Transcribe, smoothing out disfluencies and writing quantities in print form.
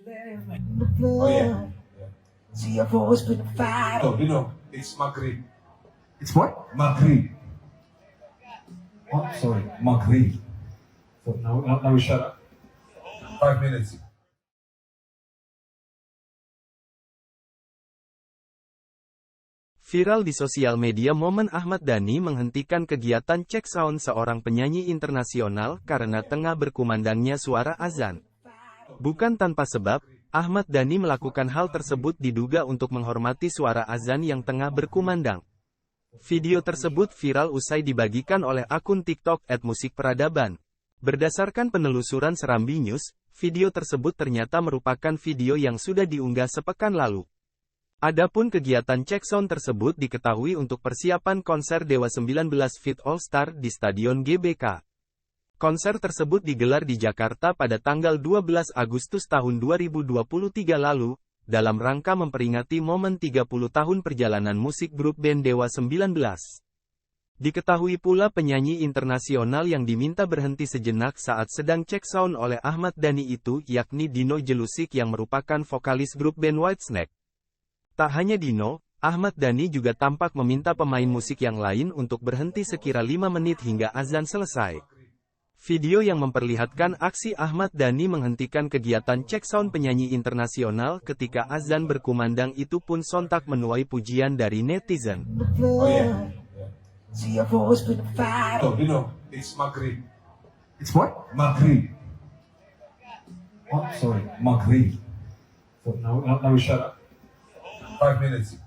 Oh yeah. See, I've always been a fighter. No, it's Maghrib. It's what? Maghrib. Oh, sorry. Maghrib. So now we shut up. 5 minutes. Viral di sosial media momen Ahmad Dhani menghentikan kegiatan cek sound seorang penyanyi internasional karena tengah berkumandangnya suara azan. Bukan tanpa sebab, Ahmad Dhani melakukan hal tersebut diduga untuk menghormati suara azan yang tengah berkumandang. Video tersebut viral usai dibagikan oleh akun TikTok @musikperadaban. Berdasarkan penelusuran Serambi News, video tersebut ternyata merupakan video yang sudah diunggah sepekan lalu. Adapun kegiatan cek sound tersebut diketahui untuk persiapan konser Dewa 19 Feat All Star di Stadion GBK. Konser tersebut digelar di Jakarta pada tanggal 12 Agustus tahun 2023 lalu, dalam rangka memperingati momen 30 tahun perjalanan musik grup band Dewa 19. Diketahui pula penyanyi internasional yang diminta berhenti sejenak saat sedang cek sound oleh Ahmad Dhani itu yakni Dino Jelusik yang merupakan vokalis grup band Whitesnake. Tak hanya Dino, Ahmad Dhani juga tampak meminta pemain musik yang lain untuk berhenti sekira 5 menit hingga azan selesai. Video yang memperlihatkan aksi Ahmad Dhani menghentikan kegiatan cek sound penyanyi internasional ketika azan berkumandang itu pun sontak menuai pujian dari netizen. Oh yeah. See, I've always been a fighter. No, it's Maghrib. It's what? Maghrib. Oh, sorry. Maghrib. So now we shut up. 5 minutes.